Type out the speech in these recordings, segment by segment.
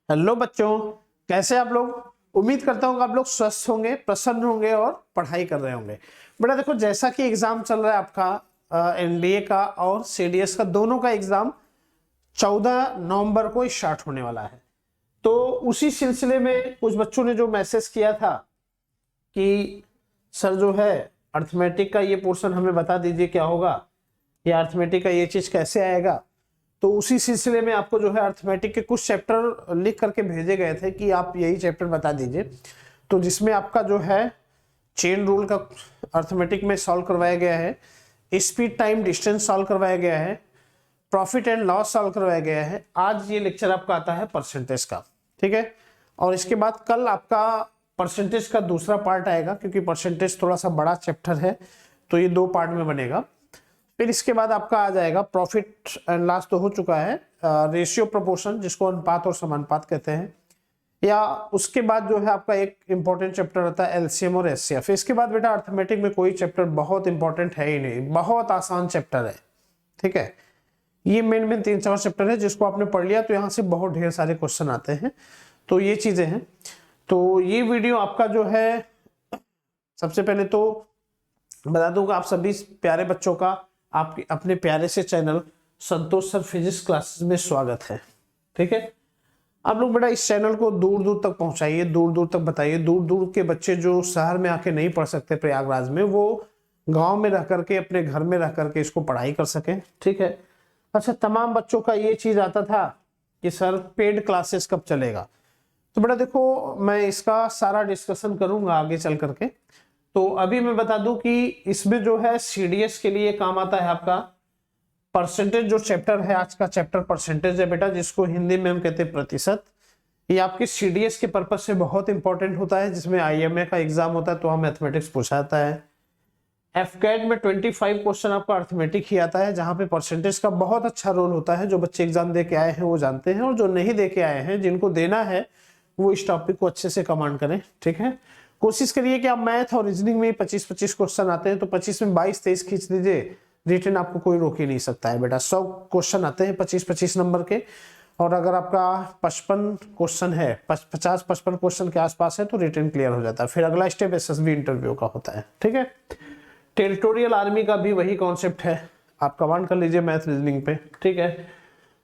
Hello बच्चों, कैसे आप लोग। उम्मीद करता हूँ कि आप लोग स्वस्थ होंगे, प्रसन्न होंगे और पढ़ाई कर रहे होंगे। बेटा देखो, जैसा कि एग्जाम चल रहा है आपका एनडीए का और सीडीएस का, दोनों का एग्जाम 14 नवंबर को स्टार्ट होने वाला है। तो उसी सिलसिले में कुछ बच्चों ने जो मैसेज किया था कि सर जो है अर्थमेटिक का ये पोर्शन हमें बता दीजिए क्या होगा, या अर्थमेटिक का ये चीज कैसे आएगा। तो उसी सिलसिले में आपको जो है अर्थमेटिक के कुछ चैप्टर लिख करके भेजे गए थे कि आप यही चैप्टर बता दीजिए। तो जिसमें आपका जो है चेन रूल का अर्थमेटिक में सॉल्व करवाया गया है, स्पीड टाइम डिस्टेंस सॉल्व करवाया गया है, प्रॉफिट एंड लॉस सॉल्व करवाया गया है। आज ये लेक्चर आपका आता है परसेंटेज का, ठीक है। और इसके बाद कल आपका परसेंटेज का दूसरा पार्ट आएगा, क्योंकि परसेंटेज थोड़ा सा बड़ा चैप्टर है तो ये 2 पार्ट में बनेगा। फिर इसके बाद आपका आ जाएगा प्रॉफिट एंड लॉस, तो हो चुका है रेशियो प्रोपोर्शन, जिसको अनुपात और समानुपात कहते हैं। या उसके बाद जो है आपका एक इंपॉर्टेंट चैप्टर आता है एलसीएम और एचसीएफ। इसके बाद बेटा अर्थमेटिक में कोई चैप्टर बहुत इंपॉर्टेंट है ही नहीं, बहुत आसान चैप्टर है, ठीक है। ये मेन 3-4 चैप्टर है, जिसको आपने पढ़ लिया तो यहाँ से बहुत ढेर सारे क्वेश्चन आते हैं। तो ये चीजें हैं। तो ये वीडियो आपका जो है, सबसे पहले तो बता दूंगा आप सभी प्यारे बच्चों का आपके अपने प्यारे से चैनल संतोष सर फिजिक्स क्लासेस में स्वागत है, ठीक है। आप लोग बेटा इस चैनल को दूर दूर तक पहुंचाइए, दूर दूर तक बताइए। दूर दूर के बच्चे जो शहर में आके नहीं पढ़ सकते प्रयागराज में, वो गांव में रह करके अपने घर में रह करके इसको पढ़ाई कर सकें, ठीक है। अच्छा, तमाम बच्चों का ये चीज आता था कि सर पेड क्लासेस कब चलेगा। तो बेटा देखो, मैं इसका सारा डिस्कशन करूंगा आगे चल करके। तो अभी मैं बता दूं कि इसमें जो है सीडीएस के लिए काम आता है आपका परसेंटेज। जो चैप्टर है आज का चैप्टर परसेंटेज है बेटा, जिसको हिंदी में हम कहते हैं प्रतिशत। ये आपके सीडीएस के पर्पज से बहुत इंपॉर्टेंट होता है, जिसमें आईएमए का एग्जाम होता है तो हम मैथमेटिक्स पूछा जाता है। एफकैट में 25 क्वेश्चन आपका अर्थमेटिक ही आता है, जहां पे परसेंटेज का बहुत अच्छा रोल होता है। जो बच्चे एग्जाम दे के आए हैं वो जानते हैं, और जो नहीं दे के आए हैं, जिनको देना है, वो इस टॉपिक को अच्छे से कमांड करें, ठीक है। कोशिश करिए कि आप मैथ और रीजनिंग में 25-25 क्वेश्चन आते हैं तो 25 में 22-23 खींच लीजिए। रिटर्न आपको कोई रोक ही नहीं सकता है बेटा। 100 क्वेश्चन आते हैं 25-25 नंबर के, और अगर आपका 55 क्वेश्चन है, 50-55 क्वेश्चन के आसपास है, तो रिटर्न क्लियर हो जाता है। फिर अगला स्टेप एसएसबी इंटरव्यू का होता है, ठीक है। टेरिटोरियल आर्मी का भी वही कॉन्सेप्ट है, आप कमांड कर लीजिए मैथ रीजनिंग पे, ठीक है।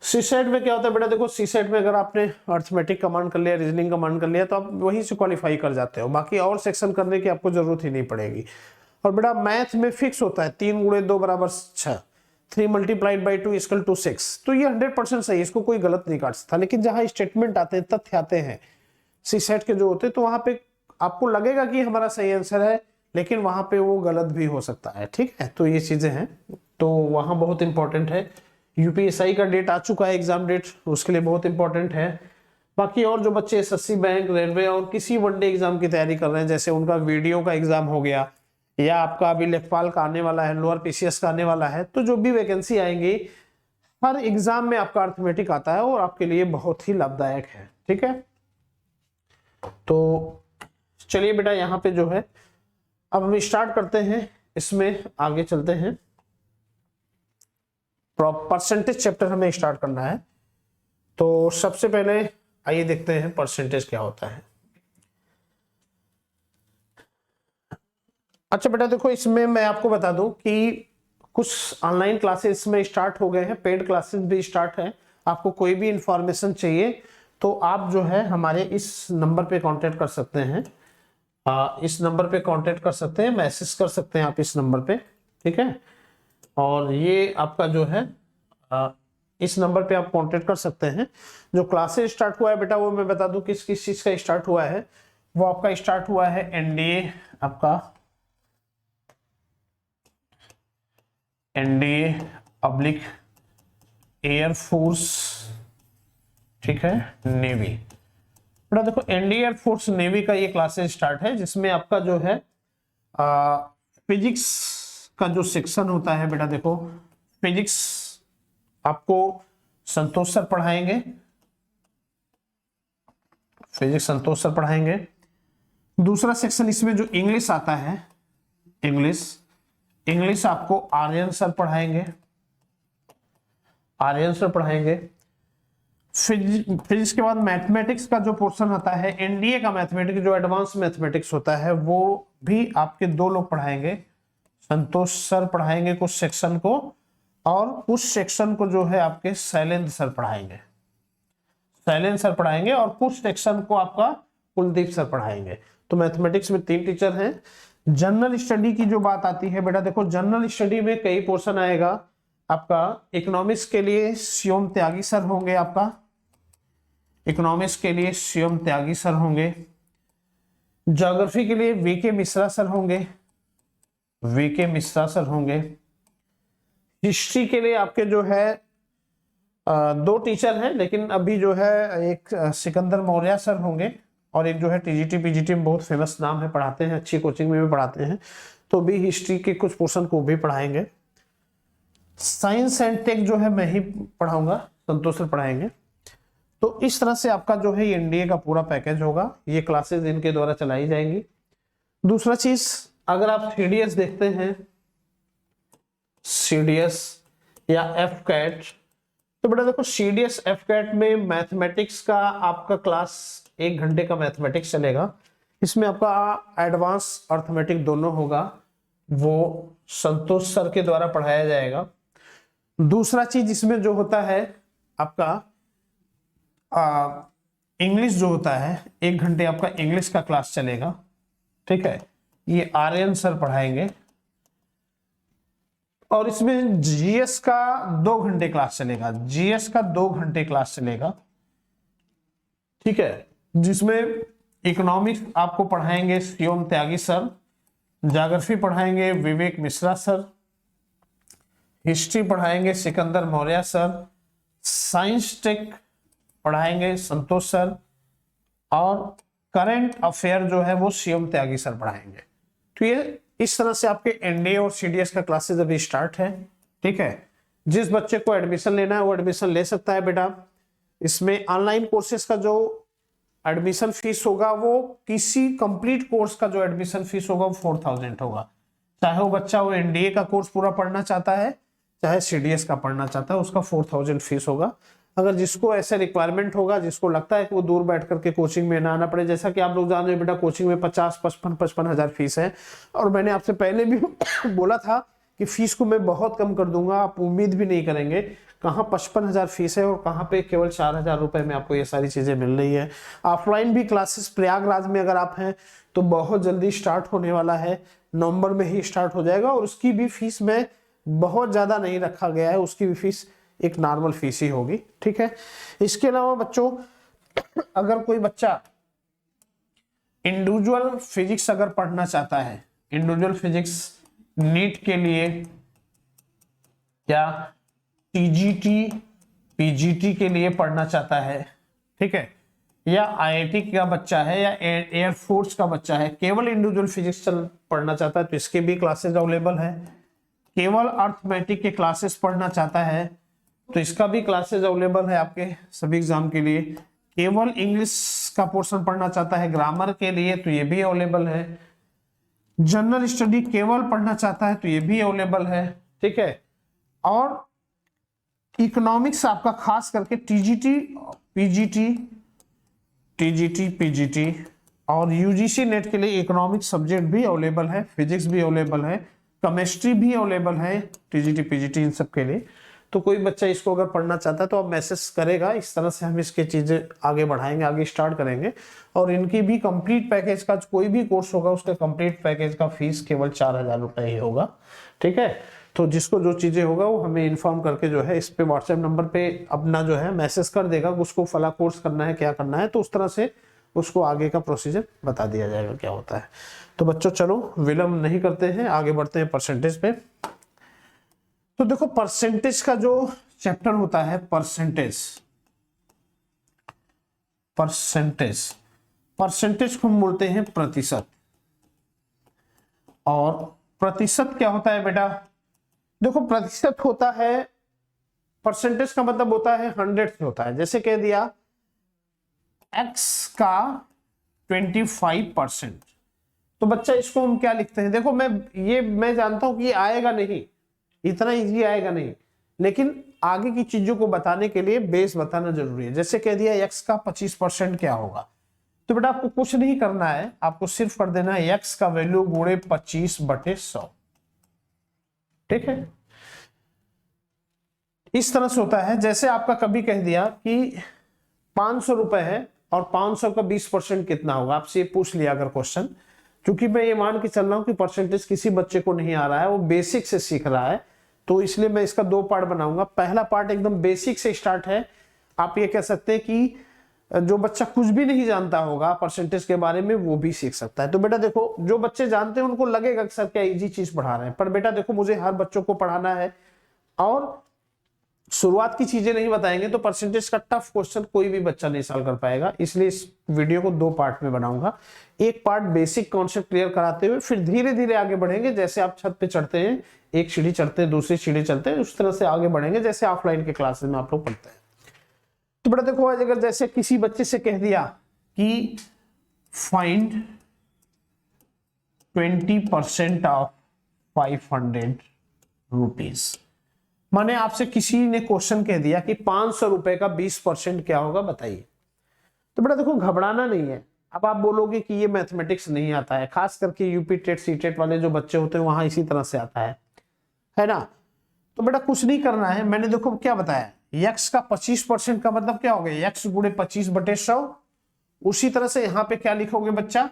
सीसेट में क्या होता है बेटा, देखो सीसेट में अगर आपने अर्थमेटिक कमांड कर लिया, रीजनिंग कमांड कर लिया, तो आप वहीं से क्वालिफाई कर जाते हो। बाकी और सेक्शन करने की आपको जरूरत ही नहीं पड़ेगी। और बेटा मैथ में फिक्स होता है 3 × 2 = 6, 3 × 2 = 6। तो ये 100% सही है, इसको कोई गलत नहीं काट सकता। लेकिन जहां स्टेटमेंट आते हैं, तथ्य आते हैं सीसेट के जो होते हैं, तो वहां पे आपको लगेगा कि हमारा सही आंसर है, लेकिन वहां पे वो गलत भी हो सकता है, ठीक है। तो ये चीजें हैं, तो वहां बहुत इंपॉर्टेंट है। यूपीएसआई का डेट आ चुका है, एग्जाम डेट, उसके लिए बहुत इंपॉर्टेंट है। बाकी और जो बच्चे एसएससी बैंक, रेलवे और किसी वनडे एग्जाम की तैयारी कर रहे हैं, जैसे उनका वीडियो का एग्जाम हो गया, या आपका अभी लेखपाल का आने वाला है, लोअर पीसीएस का आने वाला है, तो जो भी वैकेंसी आएंगी, हर एग्जाम में आपका अर्थमेटिक आता है और आपके लिए बहुत ही लाभदायक है, ठीक है। तो चलिए बेटा, यहाँ पे जो है अब हम स्टार्ट करते हैं, इसमें आगे चलते हैं। परसेंटेज चैप्टर हमें स्टार्ट करना है। तो सबसे पहले आइए देखते हैं परसेंटेज क्या होता है। अच्छा बेटा देखो, इसमें मैं आपको बता दूं कि कुछ ऑनलाइन क्लासेस में स्टार्ट हो गए हैं, पेड क्लासेस भी स्टार्ट है। आपको कोई भी इंफॉर्मेशन चाहिए तो आप जो है हमारे इस नंबर पे कांटेक्ट कर सकते हैं। इस नंबर पे कांटेक्ट कर सकते हैं, मैसेज कर सकते हैं आप इस नंबर पे, ठीक है। और ये आपका जो है इस नंबर पे आप कांटेक्ट कर सकते हैं। जो क्लासेस स्टार्ट हुआ है बेटा, वो मैं बता दूं किस किस चीज का स्टार्ट हुआ है। वो आपका स्टार्ट हुआ है एनडीए, आपका एनडीए पब्लिक एयरफोर्स, ठीक है, नेवी। बेटा देखो, एनडीए एयरफोर्स नेवी का ये क्लासेस स्टार्ट है, जिसमें आपका जो है फिजिक्स का जो सेक्शन होता है बेटा, देखो फिजिक्स आपको संतोष सर पढ़ाएंगे, फिजिक्स संतोष सर पढ़ाएंगे। दूसरा सेक्शन इसमें जो इंग्लिश आता है, इंग्लिश आपको आर्यन सर पढ़ाएंगे, फिजिक्स के बाद मैथमेटिक्स का जो पोर्शन आता है, एनडीए का मैथमेटिक्स जो एडवांस मैथमेटिक्स होता है, वो भी आपके दो लोग पढ़ाएंगे। संतोष सर पढ़ाएंगे कुछ सेक्शन को, और कुछ सेक्शन को जो है आपके शैलेंद्र सर पढ़ाएंगे। शैलेंद्र सर पढ़ाएंगे और कुछ सेक्शन को आपका कुलदीप सर पढ़ाएंगे। तो मैथमेटिक्स में 3 टीचर हैं। जनरल स्टडी की जो बात आती है बेटा, देखो जनरल स्टडी में कई पोर्शन आएगा आपका। इकोनॉमिक्स के लिए शिवम त्यागी सर होंगे आपका, इकोनॉमिक्स के लिए शिवम त्यागी सर होंगे। ज्योग्राफी के लिए वीके मिश्रा सर होंगे, वीके मिश्रा सर होंगे। हिस्ट्री के लिए आपके जो है 2 टीचर हैं, लेकिन अभी जो है एक सिकंदर मौर्य सर होंगे, और एक जो है टीजीटी पीजीटी में बहुत फेमस नाम है, पढ़ाते हैं, अच्छी कोचिंग में भी पढ़ाते हैं, तो भी हिस्ट्री के कुछ पोर्शन को भी पढ़ाएंगे। साइंस एंड टेक जो है मैं ही पढ़ाऊंगा, संतोष सर पढ़ाएंगे। तो इस तरह से आपका जो है एनडीए का पूरा पैकेज होगा, ये क्लासेस इनके द्वारा चलाई जाएंगी। दूसरा चीज, अगर आप सीडीएस देखते हैं, सीडीएस या एफ कैट, तो बेटा देखो सीडीएस एफ कैट में मैथमेटिक्स का आपका क्लास 1 घंटे का मैथमेटिक्स चलेगा। इसमें आपका एडवांस अर्थमेटिक दोनों होगा, वो संतोष सर के द्वारा पढ़ाया जाएगा। दूसरा चीज इसमें जो होता है आपका इंग्लिश जो होता है, 1 घंटे आपका इंग्लिश का क्लास चलेगा, ठीक है, ये आर्यन सर पढ़ाएंगे। और इसमें जीएस का 2 घंटे क्लास चलेगा, जीएस का 2 घंटे क्लास चलेगा, ठीक है, जिसमें इकोनॉमिक्स आपको पढ़ाएंगे शिवम त्यागी सर, ज्योग्राफी पढ़ाएंगे विवेक मिश्रा सर, हिस्ट्री पढ़ाएंगे Sikandar Maurya sir, science tech पढ़ाएंगे संतोष सर, और करंट अफेयर जो है वो शिवम त्यागी सर पढ़ाएंगे। तो ये इस तरह से आपके एनडीए और सीडीएस का क्लासेस अभी स्टार्ट है, ठीक है। जिस बच्चे को एडमिशन लेना है वो एडमिशन ले सकता है बेटा। इसमें ऑनलाइन कोर्सेज का जो एडमिशन फीस होगा, वो किसी कंप्लीट कोर्स का जो एडमिशन फीस होगा वो 4000 होगा। चाहे वो बच्चा वो एनडीए का कोर्स पूरा पढ़ना चाहता है, चाहे सीडीएस का पढ़ना चाहता है, उसका 4000 फीस होगा। अगर जिसको ऐसे रिक्वायरमेंट होगा, जिसको लगता है कि वो दूर बैठ करके कोचिंग में ना आना पड़े, जैसा कि आप लोग जान रहे हैं बेटा कोचिंग में 50-55 हजार फीस है, और मैंने आपसे पहले भी बोला था कि फीस को मैं बहुत कम कर दूंगा, आप उम्मीद भी नहीं करेंगे कहाँ 55 हजार फीस है और कहाँ पे केवल 4000 रुपए में आपको ये सारी चीजें मिल रही है। ऑफलाइन भी क्लासेस प्रयागराज में अगर आप हैं तो बहुत जल्दी स्टार्ट होने वाला है, नवंबर में ही स्टार्ट हो जाएगा, और उसकी भी फीस में बहुत ज्यादा नहीं रखा गया है, उसकी भी फीस एक नॉर्मल फीस ही होगी, ठीक है। इसके अलावा बच्चों, अगर कोई बच्चा इंडिविजुअल फिजिक्स अगर पढ़ना चाहता है, इंडिविजुअल फिजिक्स नीट के लिए या टीजीटी पीजीटी के लिए पढ़ना चाहता है, ठीक है, या आईआईटी का बच्चा है या एयरफोर्स का बच्चा है, केवल इंडिविजुअल फिजिक्स पढ़ना चाहता है तो इसके भी क्लासेस अवेलेबल है। केवल अर्थमेटिक के क्लासेस पढ़ना चाहता है तो इसका भी क्लासेस अवेलेबल है आपके सभी एग्जाम के लिए। केवल इंग्लिश का पोर्शन पढ़ना चाहता है ग्रामर के लिए तो ये भी अवेलेबल है। जनरल स्टडी केवल पढ़ना चाहता है तो ये भी अवेलेबल है, ठीक है। और इकोनॉमिक्स आपका खास करके टीजीटी पीजीटी और यूजीसी नेट के लिए इकोनॉमिक्स सब्जेक्ट भी अवेलेबल है, फिजिक्स भी अवेलेबल है, केमिस्ट्री भी अवेलेबल है, टीजीटी पीजीटी इन सब के लिए। तो कोई बच्चा इसको अगर पढ़ना चाहता है तो आप मैसेज करेगा, इस तरह से हम इसके चीजें आगे बढ़ाएंगे, आगे स्टार्ट करेंगे। और इनकी भी कंप्लीट पैकेज का कोई भी कोर्स होगा उसका कंप्लीट पैकेज का फीस केवल 4000 रुपए ही होगा, ठीक है। तो जिसको जो चीजें होगा वो हमें इन्फॉर्म करके जो है इस पे व्हाट्सएप नंबर पे अपना जो है मैसेज कर देगा, उसको फला कोर्स करना है, क्या करना है, तो उस तरह से उसको आगे का प्रोसीजर बता दिया जाएगा क्या होता है। तो बच्चों चलो विलंब नहीं करते हैं, आगे बढ़ते हैं परसेंटेज पे। तो देखो परसेंटेज का जो चैप्टर होता है, परसेंटेज को हम बोलते हैं प्रतिशत। और प्रतिशत क्या होता है बेटा, देखो प्रतिशत होता है, परसेंटेज का मतलब होता है 100 से होता है। जैसे कह दिया x का 25%, तो बच्चा इसको हम क्या लिखते हैं, देखो मैं जानता हूं कि ये आएगा नहीं, इतना इजी आएगा नहीं, लेकिन आगे की चीजों को बताने के लिए बेस बताना जरूरी है। जैसे कह दिया x का 25% क्या होगा, तो बेटा आपको कुछ नहीं करना है, आपको सिर्फ कर देना है x का वैल्यू गुणे 25/100। ठीक है, इस तरह से होता है। जैसे आपका कभी कह दिया कि 500 रुपए है और 500 का 20% कितना होगा, आपसे ये पूछ लिया अगर क्वेश्चन, क्योंकि मैं ये मान के चल रहा हूं कि परसेंटेज किसी बच्चे को नहीं आ रहा है, वो बेसिक से सीख रहा है, तो इसलिए मैं इसका 2 पार्ट बनाऊंगा। पहला पार्ट एकदम बेसिक से स्टार्ट है, आप ये कह सकते हैं कि जो बच्चा कुछ भी नहीं जानता होगा परसेंटेज के बारे में वो भी सीख सकता है। तो बेटा देखो, जो बच्चे जानते हैं उनको लगेगा कि सर क्या इजी चीज पढ़ा रहे हैं, पर बेटा देखो मुझे हर बच्चों को पढ़ाना है और शुरुआत की चीजें नहीं बताएंगे तो परसेंटेज का टफ क्वेश्चन कोई भी बच्चा नहीं सॉल्व कर पाएगा। इसलिए इस वीडियो को 2 पार्ट में बनाऊंगा। एक पार्ट बेसिक कॉन्सेप्ट क्लियर कराते हुए फिर धीरे धीरे आगे बढ़ेंगे। जैसे आप छत पे चढ़ते हैं, एक सीढ़ी चढ़ते हैं, दूसरी सीढ़ी चढ़ते हैं, उस तरह से आगे बढ़ेंगे जैसे ऑफलाइन के क्लासेस में आप लोग पढ़ते हैं। तो बेटा देखो, आज अगर जैसे किसी बच्चे से कह दिया कि फाइंड 20% ऑफ 500 रुपीज, माने आपसे किसी ने क्वेश्चन कह दिया कि 500 रुपए का 20% क्या होगा बताइए। तो बेटा देखो, घबराना नहीं है। अब आप बोलोगे कि ये मैथमेटिक्स नहीं आता है, खास करके यूपी टेट सी टेट वाले जो बच्चे होते हैं वहां इसी तरह से आता है ना। तो बेटा कुछ नहीं करना है, मैंने देखो क्या बताया, x का 25% का मतलब क्या हो गया, x गुणे 25/100। उसी तरह से यहाँ पे क्या लिखोगे बच्चा,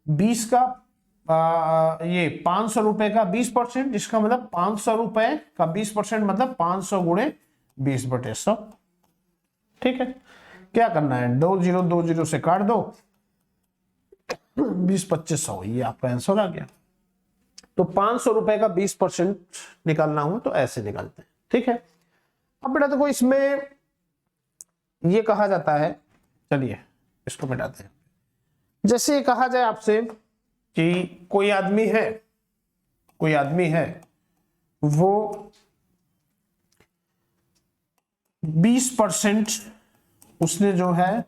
20 का ये 500 रुपए का 20%, जिसका मतलब 500 रुपए का 20% मतलब 500 गुणे 20/100। ठीक है, क्या करना है, 2 0 2 0 से काट दो, 20 25 100, ये आपका आंसर आ गया। तो 500 रुपए का 20% निकालना हो तो ऐसे निकालते हैं। ठीक है, अब बेटा देखो इसमें ये कहा जाता है, चलिए इसको मिटाते हैं। जैसे ये कहा जाए आपसे कि कोई आदमी है वो 20% उसने जो है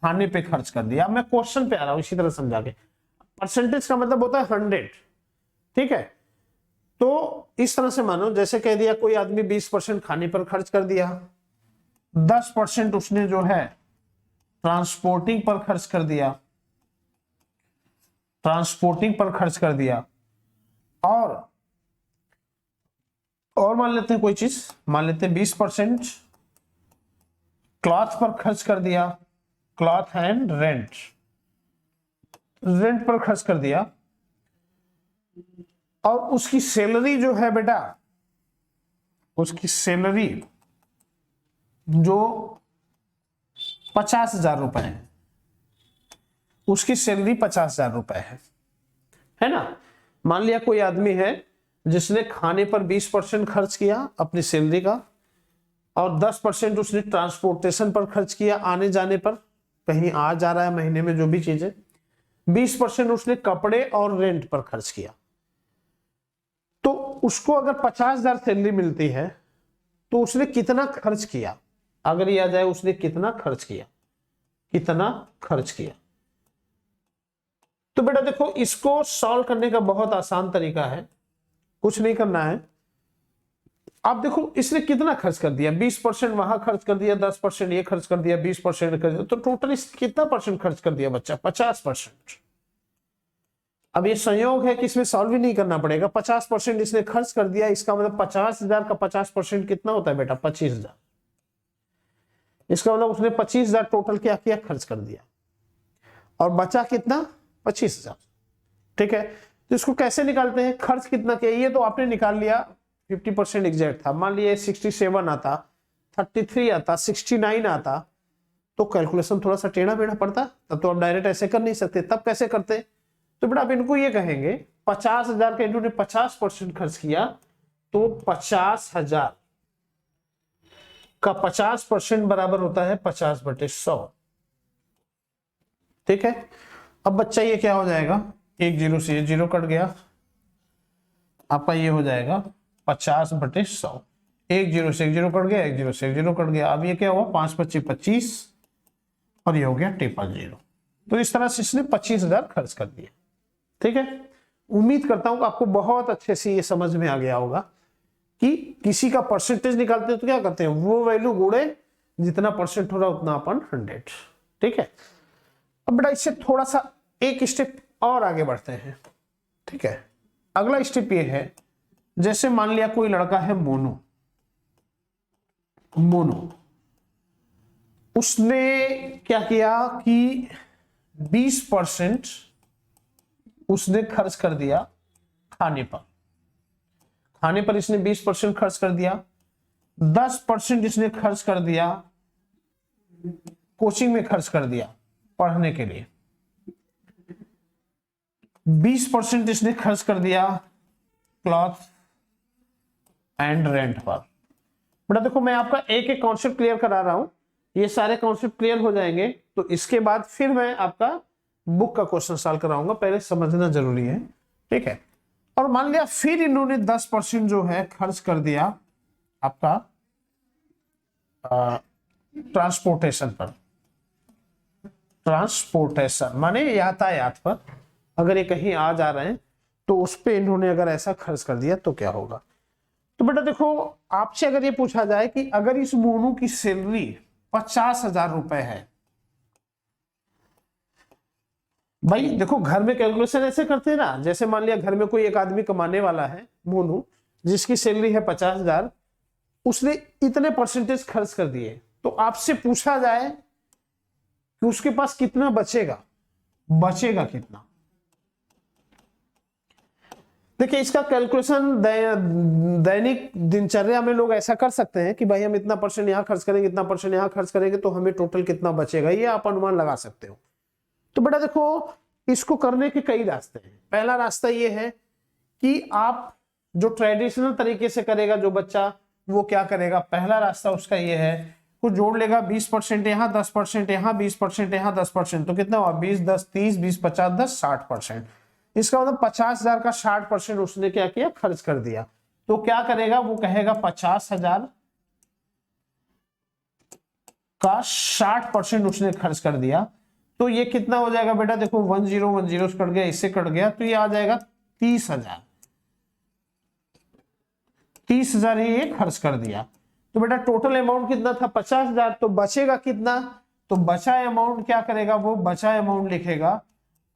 खाने पे खर्च कर दिया। मैं क्वेश्चन पे आ रहा हूं इसी तरह समझा के। परसेंटेज का मतलब होता है 100। ठीक है, तो इस तरह से मानो, जैसे कह दिया कोई आदमी 20% खाने पर खर्च कर दिया, 10% उसने जो है ट्रांसपोर्टिंग पर खर्च कर दिया, और मान लेते हैं कोई चीज, मान लेते हैं 20% क्लॉथ पर खर्च कर दिया, क्लॉथ एंड रेंट पर खर्च कर दिया, और उसकी सैलरी जो है बेटा, उसकी सैलरी जो 50,000 रुपए है, उसकी सैलरी 50,000 रुपए है ना। मान लिया कोई आदमी है जिसने खाने पर 20% खर्च किया अपनी सैलरी का, और 10% उसने ट्रांसपोर्टेशन पर खर्च किया, आने जाने पर, कहीं आ जा रहा है महीने में जो भी चीजें, 20% उसने कपड़े और रेंट पर खर्च किया। तो उसको अगर 50,000 सैलरी मिलती है तो उसने कितना खर्च किया, अगर ये आ जाए उसने कितना खर्च किया। तो बेटा देखो, इसको सॉल्व करने का बहुत आसान तरीका है, कुछ नहीं करना है। आप देखो इसने कितना खर्च कर दिया, 20% वहां खर्च कर दिया, 10% ये खर्च कर दिया, 20% कर दिया, तो टोटल कितना परसेंट खर्च कर दिया बच्चा, 50%। अब ये संयोग है कि इसमें सॉल्व ही नहीं करना पड़ेगा, 50% इसने खर्च कर दिया, इसका मतलब 50,000 का 50% कितना होता है बेटा, 25,000। इसका मतलब उसने 25,000 टोटल क्या किया, खर्च कर दिया, और बचा कितना, 25,000। ठीक है, तो इसको कैसे निकालते हैं, खर्च कितना किया, ये तो आपने निकाल लिया, 50% एग्जैक्ट था। मान लिया 67 आता, 33 आता, 69 आता, तो कैलकुलेशन थोड़ा सा टेढ़ा मेढ़ा पड़ता, तब तो आप डायरेक्ट ऐसे कर नहीं सकते। तब कैसे करते, तो बेटा आप इनको ये कहेंगे 50,000 का इन्होंने 50% खर्च किया, तो 50,000 का 50% बराबर होता है 50/100। ठीक है, अब बच्चा ये क्या हो जाएगा, 1 0 से ये 0 कट गया, आपका ये हो जाएगा 50/100। 1 0 से 1 0 कट गया, 1 0 से 1 0 कट गया। अब ये क्या हुआ, 5 25 25, और ये हो गया 0। तो इस तरह से इसने 25,000 खर्च कर दिया। ठीक है, उम्मीद करता हूं कि आपको बहुत अच्छे से ये समझ में आ गया होगा कि किसी का परसेंटेज निकालते हैं तो क्या करते हैं, वो वैल्यू गुणे जितना परसेंट हो रहा है उतना अपन 100। ठीक है, अब बेटा इससे थोड़ा सा एक स्टेप और आगे बढ़ते हैं। ठीक है, अगला स्टेप ये है, जैसे मान लिया कोई लड़का है मोनू, उसने क्या किया कि 20% उसने खर्च कर दिया खाने पर इसने 20% खर्च कर दिया, 10% इसने खर्च कर दिया कोचिंग में, खर्च कर दिया पढ़ने के लिए, 20% इसने खर्च कर दिया क्लॉथ एंड रेंट पर। बेटा देखो मैं आपका एक एक कॉन्सेप्ट क्लियर करा रहा हूं, ये सारे कॉन्सेप्ट क्लियर हो जाएंगे तो इसके बाद फिर मैं आपका बुक का क्वेश्चन सॉल्व कराऊंगा, पहले समझना जरूरी है। ठीक है, और मान लिया फिर इन्होंने 10% जो है खर्च कर दिया आपका ट्रांसपोर्टेशन पर, ट्रांसपोर्टेशन माने यातायात पर, अगर ये कहीं आ जा रहे हैं तो उस पे इन्होंने अगर ऐसा खर्च कर दिया तो क्या होगा। तो बेटा देखो आपसे अगर ये पूछा जाए कि अगर इस मोनू की सैलरी 50,000 रुपए है, भाई देखो घर में कैलकुलेशन ऐसे करते हैं ना, जैसे मान लिया घर में कोई एक आदमी कमाने वाला है मोनू, जिसकी सैलरी है 50,000, उसने इतने परसेंटेज खर्च कर दिए, तो आपसे पूछा जाए कि उसके पास कितना बचेगा कितना। देखिए इसका कैलकुलेशन दैनिक दिनचर्या में लोग ऐसा कर सकते हैं कि भाई हम इतना परसेंट यहां खर्च करेंगे, इतना परसेंट यहां खर्च करेंगे, तो हमें टोटल कितना बचेगा, ये आप अनुमान लगा सकते हो। तो बेटा देखो इसको करने के कई रास्ते हैं। पहला रास्ता ये है कि आप जो ट्रेडिशनल तरीके से करेगा जो बच्चा, वो क्या करेगा, पहला रास्ता उसका ये है, कुछ जोड़ लेगा, 20% यहाँ, 10% यहाँ, 20% यहाँ, 10%, तो कितना हुआ, 20, 10, 30, 20, 50, 10, 60%। इसका मतलब 50,000 का 60% उसने क्या किया, खर्च कर दिया। तो क्या करेगा, वो कहेगा 50,000 का 60% उसने खर्च कर दिया, तो ये कितना हो जाएगा बेटा, देखो 1010 कट गया, इससे कट गया, तो ये आ जाएगा 30,000। 30,000 ही ये खर्च कर दिया। तो बेटा टोटल अमाउंट कितना था, 50,000, तो बचेगा कितना, तो बचा अमाउंट क्या करेगा, वो बचा अमाउंट लिखेगा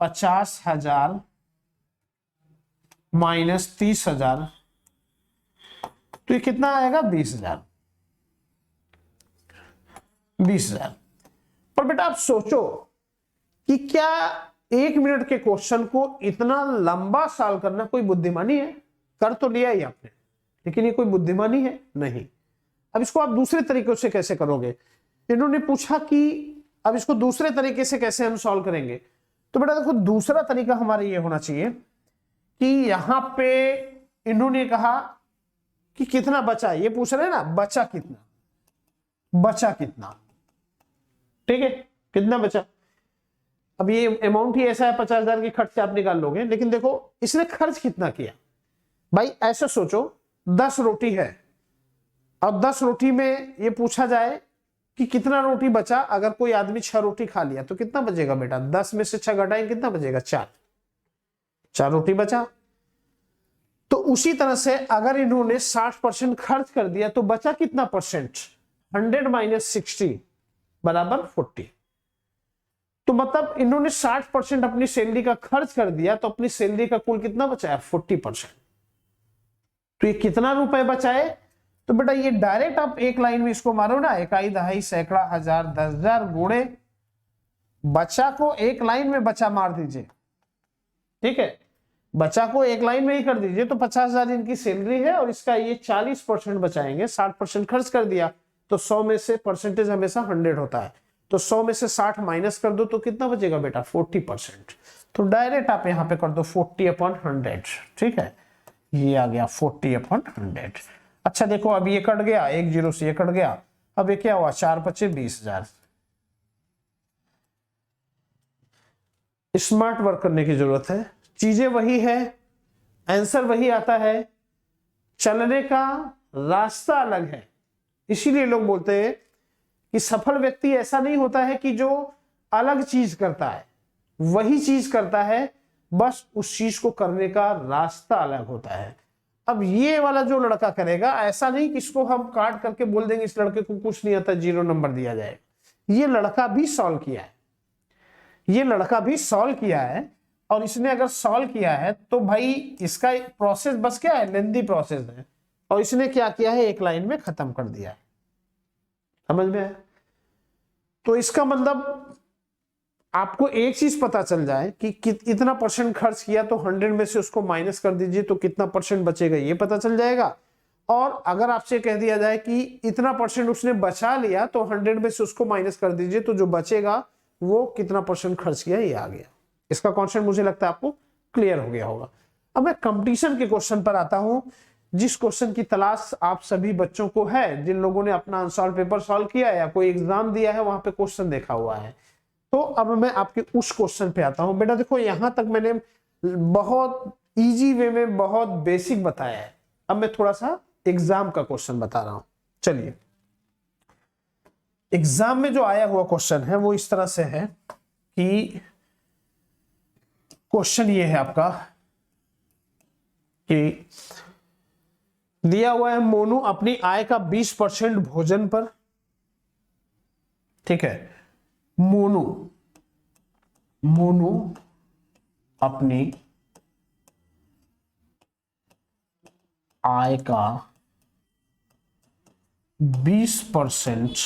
50,000 माइनस 30,000, तो ये कितना आएगा, 20,000। पर बेटा आप सोचो कि क्या 1 मिनट के क्वेश्चन को इतना लंबा सॉल्व करना कोई बुद्धिमानी है, कर तो लिया ही आपने, लेकिन ये कोई बुद्धिमानी है नहीं। अब इसको आप दूसरे तरीकों से कैसे करोगे, इन्होंने पूछा कि अब इसको दूसरे तरीके से कैसे हम सॉल्व करेंगे। तो बेटा देखो दूसरा तरीका हमारा ये होना चाहिए कि यहां पे इन्होंने कहा कि कितना बचा, ये पूछ रहे हैं ना, बचा कितना, ठीक है, कितना बचा। अब ये अमाउंट ही ऐसा है, 50,000 की खर्च से आप निकाल लोगे, लेकिन देखो इसने खर्च कितना किया। भाई ऐसे सोचो 10 रोटी है, और 10 रोटी में ये पूछा जाए कि कितना रोटी बचा, अगर कोई आदमी 6 रोटी खा लिया तो कितना बचेगा बेटा, 10 में से 6 घटाएं कितना बचेगा, 4 रोटी बचा। तो उसी तरह से अगर इन्होंने 60% खर्च कर दिया तो बचा कितना परसेंट, 100 माइनस 60 बराबर 40। तो मतलब इन्होंने 60% अपनी सैलरी का खर्च कर दिया, तो अपनी सैलरी का कुल कितना बचाया, 40%। तो ये कितना रुपए बचाए, तो बेटा ये डायरेक्ट आप एक लाइन में इसको मारो ना, इकाई, दहाई, सैकड़ा, हजार, 10,000 गुणे बचा को एक लाइन में बचा मार दीजिए, ठीक है, बचा को एक लाइन में ही कर दीजिए। तो 50,000 इनकी सैलरी है और इसका ये 40% बचाएंगे, 60% खर्च कर दिया, तो 100 में से परसेंटेज हमेशा 100 होता है, तो 100 में से 60 माइनस कर दो तो कितना बचेगा बेटा, 40%। तो डायरेक्ट आप यहां पे कर दो 40/100, ठीक है, ये आ गया 40/100। अच्छा देखो अब ये कट गया, 1 0 से ये कट गया, अब ये क्या हुआ, 4 बचे 20,000। स्मार्ट वर्क करने की जरूरत है, चीजें वही है, आंसर वही आता है, चलने का रास्ता अलग है। इसीलिए लोग बोलते हैं कि सफल व्यक्ति ऐसा नहीं होता है कि जो अलग चीज करता है, वही चीज करता है, बस उस चीज को करने का रास्ता अलग होता है। अब ये वाला जो लड़का करेगा, ऐसा नहीं कि इसको हम काट करके बोल देंगे इस लड़के को कुछ नहीं आता, 0 नंबर दिया जाएगा। ये लड़का भी सॉल्व किया है, ये लड़का भी सॉल्व किया है, और इसने अगर सॉल्व किया है तो भाई इसका प्रोसेस बस क्या है, लेंथी प्रोसेस है, और इसने क्या किया है, एक लाइन में खत्म कर दिया है। समझ में आया? तो इसका मतलब आपको एक चीज पता चल जाए कि इतना परसेंट खर्च किया तो 100 में से उसको माइनस कर दीजिए तो कितना परसेंट बचेगा, ये पता चल जाएगा। और अगर आपसे कह दिया जाए कि इतना परसेंट उसने बचा लिया तो 100 में से उसको माइनस कर दीजिए तो जो बचेगा वो कितना परसेंट खर्च किया, ये आ गया। इसका कॉन्सेप्ट मुझे लगता है आपको क्लियर हो गया होगा। अब मैं कंपटीशन के क्वेश्चन पर आता हूं, जिस क्वेश्चन की तलाश आप सभी बच्चों को है, जिन लोगों ने अपना अनसॉल्व पेपर सॉल्व किया है या कोई एग्जाम दिया है, वहां पे क्वेश्चन देखा हुआ है। तो अब मैं आपके उस क्वेश्चन पे आता हूं। बेटा देखो, यहां तक मैंने बहुत इजी वे में बहुत बेसिक बताया है, अब मैं थोड़ा सा एग्जाम का क्वेश्चन बता रहा हूं। चलिए, एग्जाम में जो आया हुआ क्वेश्चन है वो इस तरह से है कि क्वेश्चन ये है आपका कि दिया हुआ है मोनू अपनी आय का 20% भोजन पर, ठीक है, मोनू अपनी आय का 20%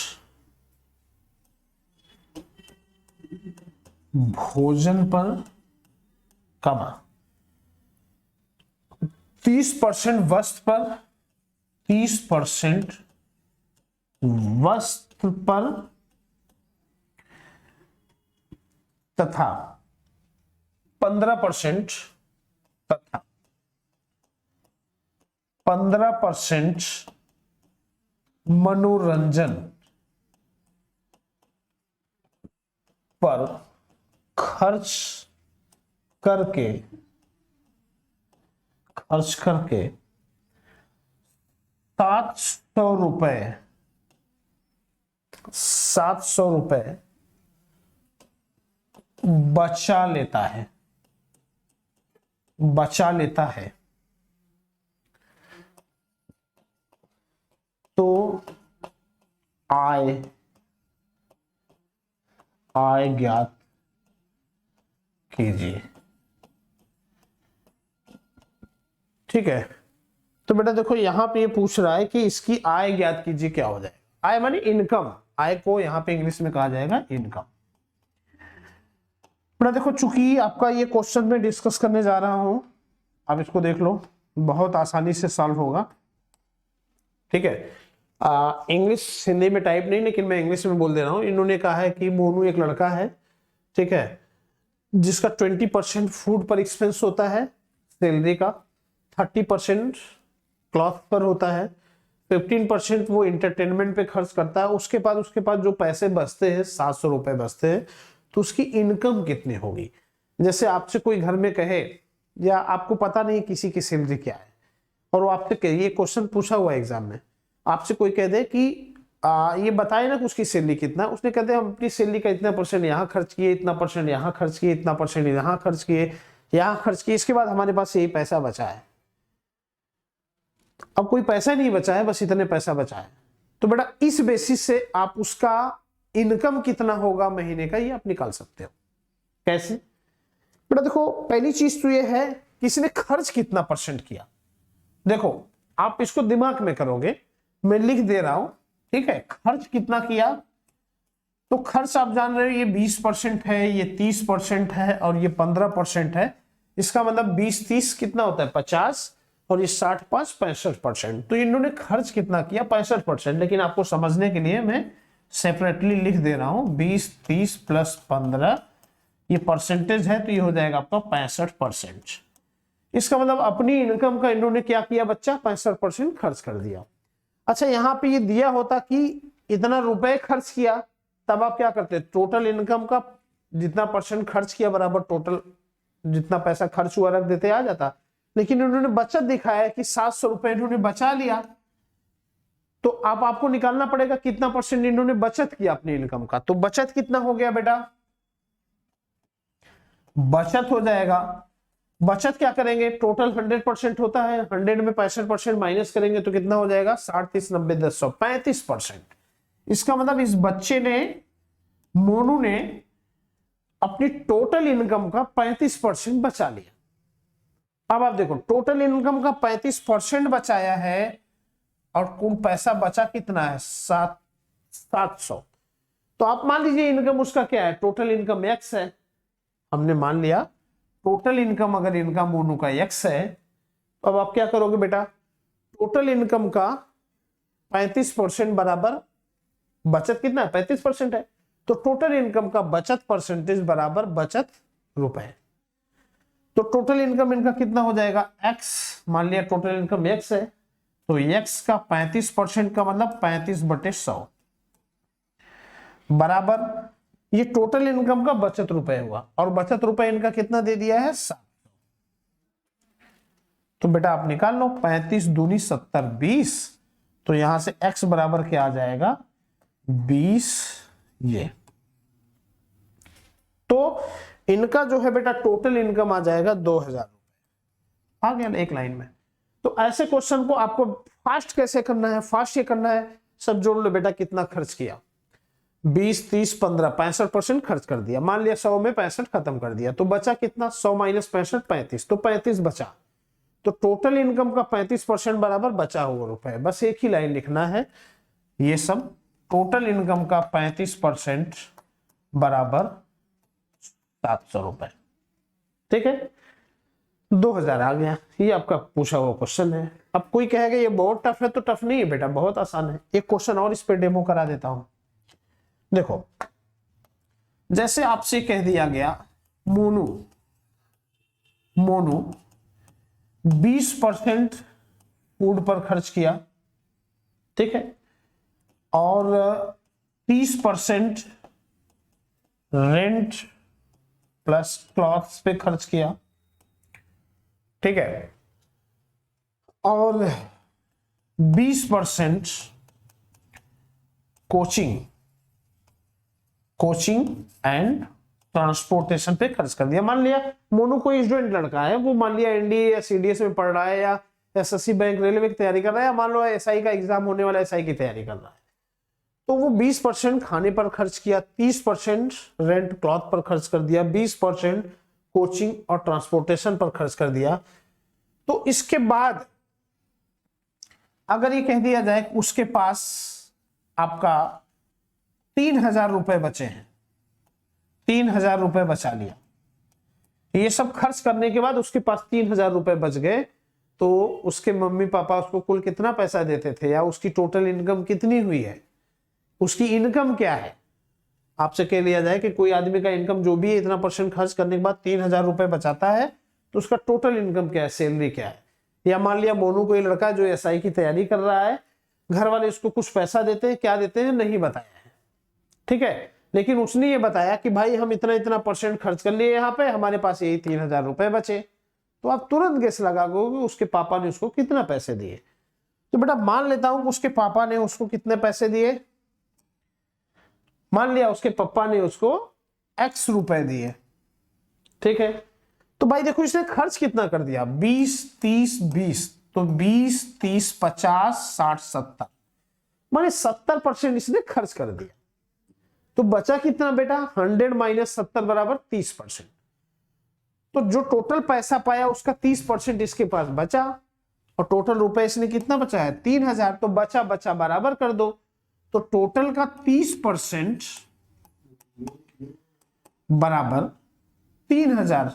भोजन पर कमा, 30% वस्त्र पर, 30% वस्त्र पर तथा 15% तथा 15% मनोरंजन पर खर्च करके 700 रुपए बचा लेता है तो आय ज्ञात कीजिए। ठीक है, तो बेटा देखो यहां पे ये पूछ रहा है कि इसकी आय ज्ञात कीजिए, क्या हो जाएगा। आय माने इनकम, आय को यहां पे इंग्लिश में कहा जाएगा इनकम। बेटा देखो, चूंकि आपका ये क्वेश्चन में डिस्कस करने जा रहा हूं, आप इसको देख लो, बहुत आसानी से सॉल्व होगा। ठीक है, इंग्लिश हिंदी में टाइप नहीं, लेकिन मैं इंग्लिश में बोल दे रहा हूं। इन्होंने कहा है कि मोनू एक लड़का है, ठीक है, जिसका 20% फूड पर एक्सपेंस होता है सैलरी का, 30% क्लॉथ पर होता है, 15% वो इंटरटेनमेंट पे खर्च करता है। उसके बाद जो पैसे बचते हैं, 700 रुपए बचते हैं, तो उसकी इनकम कितनी होगी। जैसे आपसे कोई घर में कहे, या आपको पता नहीं किसी की सैलरी क्या है, और वो आपसे कहे, ये क्वेश्चन पूछा हुआ एग्जाम में, आपसे कोई कह दे कि ये बताए ना उसकी सैलरी कितना, उसने कहते हम अपनी सैलरी का इतना परसेंट यहाँ खर्च किए, इतना परसेंट यहाँ खर्च किए, इतना परसेंट यहाँ खर्च किए, यहाँ खर्च किए, इसके बाद हमारे पास यही पैसा बचा है। अब कोई पैसा नहीं बचा है, बस इतने पैसा बचा है, तो बेटा इस बेसिस से आप उसका इनकम कितना होगा महीने का, ये आप निकाल सकते हो। कैसे? बेटा देखो, पहली चीज तो ये है कि इसने खर्च कितना परसेंट किया। देखो आप इसको दिमाग में करोगे, मैं लिख दे रहा हूं, ठीक है। खर्च कितना किया, तो खर्च आप जान रहे हो ये 20% है, ये 30% है, और ये 15% है। इसका मतलब 20-30 कितना होता है, 50, और ये 60-5 65%। तो इन्होंने खर्च कितना किया, 65%। लेकिन आपको समझने के लिए मैं सेपरेटली लिख दे रहा हूं, 20-30 + 15, ये परसेंटेज है, तो ये हो जाएगा आपका 65%। इसका मतलब अपनी इनकम का इन्होंने क्या किया बच्चा, 65% खर्च कर दिया। अच्छा, यहां पे ये दिया होता कि इतना रुपए खर्च किया, तब आप क्या करते, टोटल इनकम का जितना परसेंट खर्च किया बराबर टोटल जितना पैसा खर्च हुआ रख देते, आ जाता। लेकिन इन्होंने बचत दिखाया कि 700 रुपए इन्होंने बचा लिया, तो अब आपको निकालना पड़ेगा कितना परसेंट इन्होंने बचत किया अपनी इनकम का। तो बचत कितना हो गया बेटा, बचत हो जाएगा बचत क्या करेंगे, टोटल 100% होता है, 100 में 65% माइनस करेंगे तो कितना हो जाएगा, 60 30 90 10 100 35%। इसका मतलब इस बच्चे ने, मोनू ने अपनी टोटल इनकम का 35% बचा लिया। अब आप देखो टोटल इनकम का 35% बचाया है और कुल पैसा बचा कितना है, 700। तो आप मान लीजिए इनकम उसका क्या है, टोटल इनकम एक्स है। हमने मान लिया टोटल इनकम, अगर इनकम मोनू का एक्स है, तो अब आप क्या करोगे बेटा, टोटल इनकम का 35% बराबर बचत कितना है, 35% है, तो टोटल इनकम का बचत परसेंटेज बराबर बचत रुपए। तो टोटल इनकम इनका कितना हो जाएगा, एक्स, मान लिया टोटल इनकम एक्स है, तो एक्स का 35% का मतलब 35/100 बराबर ये टोटल इनकम का बचत रुपए हुआ, और बचत रुपए इनका कितना दे दिया है, 7। तो बेटा आप निकाल लो, 35 दूनी 70 20, तो यहां से x बराबर क्या आ जाएगा, 20। ये तो इनका जो है बेटा टोटल इनकम आ जाएगा 2000 रुपए, आ गया एक लाइन में। तो ऐसे क्वेश्चन को आपको फास्ट कैसे करना है, फास्ट ये करना है, सब जोड़ लो बेटा, कितना खर्च किया, 20 30 15 65% खर्च कर दिया, मान लिया 100 में 65 खत्म कर दिया, तो बचा कितना, 100 माइनस 65 35, तो 35 बचा। तो टोटल इनकम का 35% बराबर बचा हुआ रुपए, बस एक ही लाइन लिखना है, ये सब टोटल इनकम का 35% बराबर 700 रुपए, ठीक है, 2000 आ गया। ये आपका पूछा हुआ क्वेश्चन है। अब कोई कहेगा ये बहुत टफ है, तो टफ नहीं है बेटा, बहुत आसान है। एक क्वेश्चन और इस पे डेमो करा देता हूं। देखो जैसे आपसे कह दिया गया मोनू 20% फूड पर खर्च किया, ठीक है, और 30% रेंट प्लस क्लॉथ्स पे खर्च किया, ठीक है, और 20% कोचिंग एंड ट्रांसपोर्टेशन पे खर्च कर दिया। मान लिया मोनू कोई स्टूडेंट लड़का है, वो मान लिया एनडीए या सीडीएस में पढ़ रहा है, या एसएससी बैंक रेलवे की तैयारी कर रहा है, या मान लो एसआई का एग्जाम होने वाला एसआई की तैयारी कर रहा है, तो वो 20% खाने पर खर्च किया, 30% रेंट क्लॉथ पर खर्च कर दिया, 20% कोचिंग और ट्रांसपोर्टेशन पर खर्च कर दिया। तो इसके बाद अगर ये कह दिया जाए उसके पास आपका 3000 रुपए बचे हैं, 3000 रुपए बचा लिया, ये सब खर्च करने के बाद उसके पास 3000 रुपए बच गए, तो उसके मम्मी पापा उसको कुल कितना पैसा देते थे, या उसकी टोटल इनकम कितनी हुई है, उसकी इनकम क्या है। आपसे कह लिया जाए कि कोई आदमी का इनकम जो भी है, इतना % खर्च करने के बाद 3000 रुपए बचाता है, तो उसका टोटल इनकम क्या है, सैलरी क्या है। या मान लिया मोनू कोई लड़का जो एसआई की तैयारी कर रहा है, घर वाले उसको कुछ पैसा देते हैं, क्या देते हैं नहीं बताया है, ठीक है, लेकिन उसने ये बताया कि भाई हम इतना इतना % खर्च कर लिए यहाँ पे, हमारे पास यही 3000 रुपए बचे। तो आप तुरंत गेस लगाओगे उसके पापा ने उसको कितना पैसे दिए। तो बेटा मान लेता हूं उसके पापा ने उसको कितने पैसे दिए, मान लिया उसके पापा ने उसको x रुपए दिए, ठीक है। तो भाई देखो इसने खर्च कितना कर दिया, 20 30 20, तो 20 30 50 60 70, माने 70% इसने खर्च कर दिया। तो बचा कितना बेटा, 100 माइनस 70 बराबर 30%। तो जो टोटल पैसा पाया उसका 30% इसके पास बचा, और टोटल रुपए इसने कितना बचा है, 3000, तो बचा बचा बराबर कर दो, तो टोटल का 30% बराबर 3000,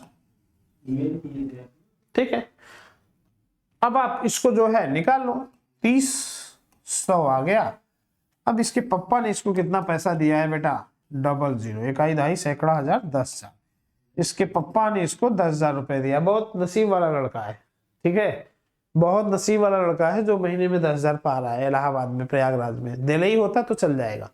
ठीक है। अब आप इसको जो है निकाल लो, 30 100 आ गया। अब इसके पापा ने इसको कितना पैसा दिया है बेटा, 00, इकाई दहाई सैकड़ा हजार 10,000, इसके पापा ने इसको 10,000 रुपए दिया। बहुत नसीब वाला लड़का है, ठीक है, बहुत नसीब वाला लड़का है जो महीने में 10,000 पा रहा है इलाहाबाद में, प्रयागराज में। दिल्ली ही होता तो चल जाएगा।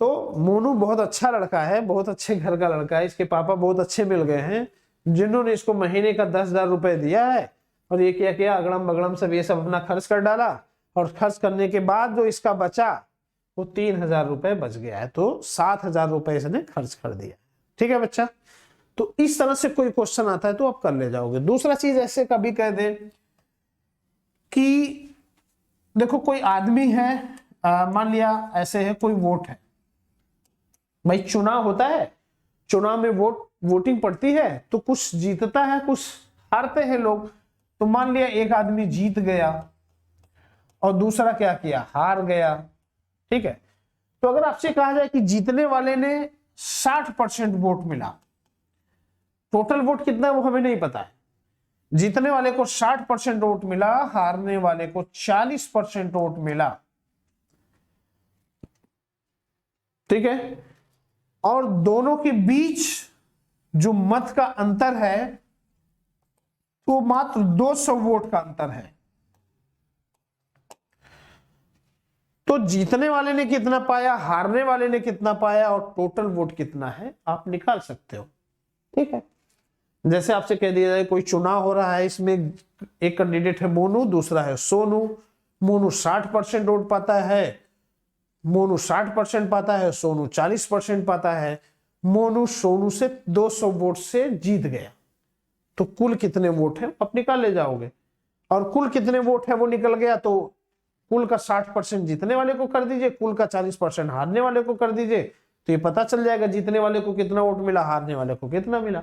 तो मोनू बहुत अच्छा लड़का है, बहुत अच्छे घर का लड़का है, इसके पापा बहुत अच्छे मिल गए हैं जिन्होंने इसको महीने का 10,000 रुपए दिया है, और ये क्या किया, अगड़म बगड़म सब ये सब अपना खर्च कर डाला, और खर्च करने के बाद जो इसका बचा वो 3000 रुपए बच गया है, तो 7000 रुपए इसने खर्च कर दिया, ठीक है बच्चा। तो इस तरह से कोई क्वेश्चन आता है तो आप कर ले जाओगे। दूसरा चीज ऐसे कभी कह दे कि देखो कोई आदमी है, मान लिया ऐसे है, कोई वोट है भाई, चुनाव होता है, चुनाव में वोटिंग पड़ती है तो कुछ जीतता है कुछ हारते हैं लोग। तो मान लिया एक आदमी जीत गया और दूसरा क्या किया, हार गया। ठीक है, तो अगर आपसे कहा जाए कि जीतने वाले ने 60% वोट मिला, टोटल वोट कितना है वो हमें नहीं पता है, जीतने वाले को 60% वोट मिला, हारने वाले को 40% वोट मिला। ठीक है, और दोनों के बीच जो मत का अंतर है वो मात्र 200 वोट का अंतर है। तो जीतने वाले ने कितना पाया, हारने वाले ने कितना पाया और टोटल वोट कितना है आप निकाल सकते हो। ठीक है, जैसे आपसे कह दिया जाए कोई चुनाव हो रहा है, इसमें एक कैंडिडेट है मोनू, दूसरा है सोनू। मोनू 60% वोट पाता है, मोनू 60% पाता है, सोनू 40% पाता है। मोनू सोनू से 200 वोट से जीत गया, तो कुल कितने वोट है आप निकाल ले जाओगे। और कुल कितने वोट है वो निकल गया तो कुल का 60% जीतने वाले को कर दीजिए, कुल का 40% हारने वाले को कर दीजिए, तो ये पता चल जाएगा जीतने वाले को कितना वोट मिला, हारने वाले को कितना मिला।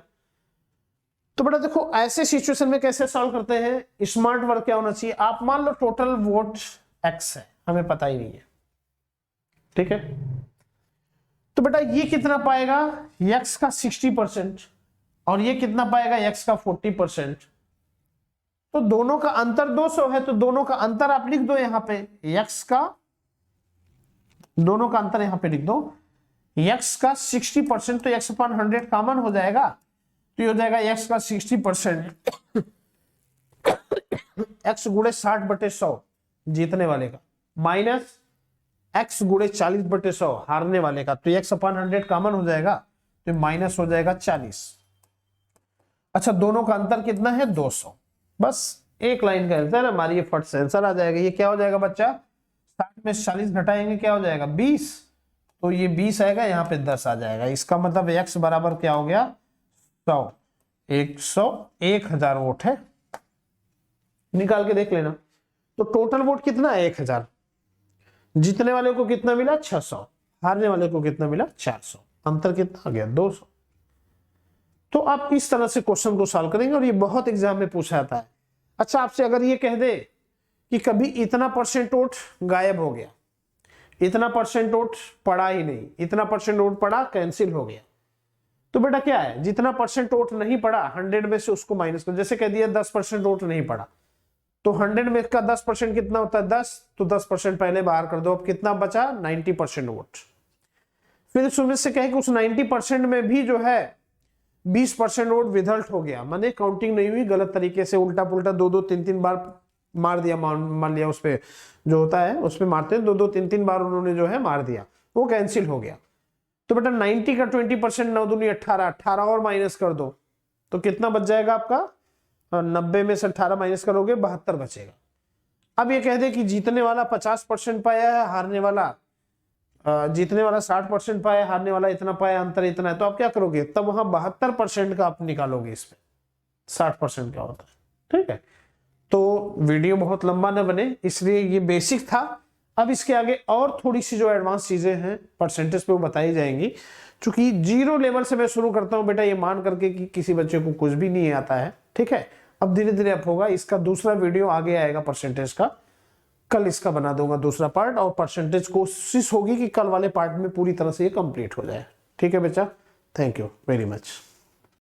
तो बेटा देखो ऐसे सिचुएशन में कैसे सॉल्व करते हैं, स्मार्ट वर्क क्या होना चाहिए। आप मान लो टोटल वोट x है, हमें पता ही नहीं है। ठीक है, तो बेटा ये कितना पाएगा, x का 60% और ये कितना पाएगा, x का 40%। तो दोनों का अंतर 200 है, तो दोनों का अंतर आप लिख दो यहां पे, x का, दोनों का अंतर यहां पे लिख दो, x का 60%, तो x अपॉन 100 कॉमन हो जाएगा, तो ये हो जाएगा x का 60% x गुणे 60/100 जीतने वाले का, माइनस x गुणे 40/100 हारने वाले का, तो x अपॉन 100 कॉमन हो जाएगा, तो माइनस हो जाएगा 40। अच्छा, दोनों का अंतर कितना है, 200। बस एक लाइन का आंसर हमारी, ये फट से आंसर आ जाएगा। ये क्या हो जाएगा बच्चा, 60 में 40 घटाएंगे क्या हो जाएगा, 20, तो ये 20 आएगा, यहाँ पे 10 आ जाएगा। इसका मतलब x बराबर क्या हो गया, 100। 1000 वोट है, निकाल के देख लेना। तो टोटल वोट कितना है, 1000। जीतने वाले को कितना मिला, 600, हारने वाले को कितना मिला, 400। अंतर कितना आ गया, 200। तो आप इस तरह से क्वेश्चन को सॉल्व करेंगे और ये बहुत एग्जाम में पूछा जाता है। अच्छा, आपसे अगर ये कह दे कि कभी इतना % वोट गायब हो गया, इतना % वोट पड़ा ही नहीं, इतना % वोट पड़ा कैंसिल हो गया, तो बेटा क्या है, जितना % वोट नहीं पड़ा 100 में से उसको माइनस करो। जैसे कह दिया 10% वोट नहीं पड़ा, तो 100 में का 10% कितना होता है, 10, तो 10% पहले बाहर कर दो। अब कितना बचा, 90% वोट। फिर उसमें से कहे कि उस 90% में भी जो है 20% वोट विदल्ट हो गया, माने काउंटिंग नहीं हुई, गलत तरीके से उल्टा पुल्टा 2-2, 3-3 बार मार दिया, मान लिया उस पे जो होता है उस पे मारते हैं 2-2, 3-3 बार उन्होंने जो है मार दिया, वो कैंसिल हो गया। तो बेटा 90 का 20%, 9 दूनी 18, 18 और माइनस कर दो, तो कितना बच जाएगा आपका, 90 में से 18 माइनस करोगे 72 बचेगा। अब ये कह दे कि जीतने वाला 50% पाया है, हारने वाला जीतने वाला 60% पाया, हारने वाला इतना पाया, अंतर इतना है, तो आप क्या करोगे, तब वहां 72% का आप निकालोगे, इसमें 60% का होता है। ठीक है, तो वीडियो बहुत लंबा न बने इसलिए ये बेसिक था। अब इसके आगे और थोड़ी सी जो एडवांस चीजें हैं परसेंटेज पे वो बताई जाएंगी। चूंकि 0 लेवल से मैं शुरू करता हूं बेटा, ये मान करके कि किसी बच्चे को कुछ भी नहीं आता है। ठीक है, अब धीरे धीरे अप होगा। इसका दूसरा वीडियो आगे आएगा परसेंटेज का, कल इसका बना दूंगा दूसरा पार्ट, और परसेंटेज कोशिश होगी कि कल वाले पार्ट में पूरी तरह से ये कंप्लीट हो जाए। ठीक है बच्चा, थैंक यू वेरी मच।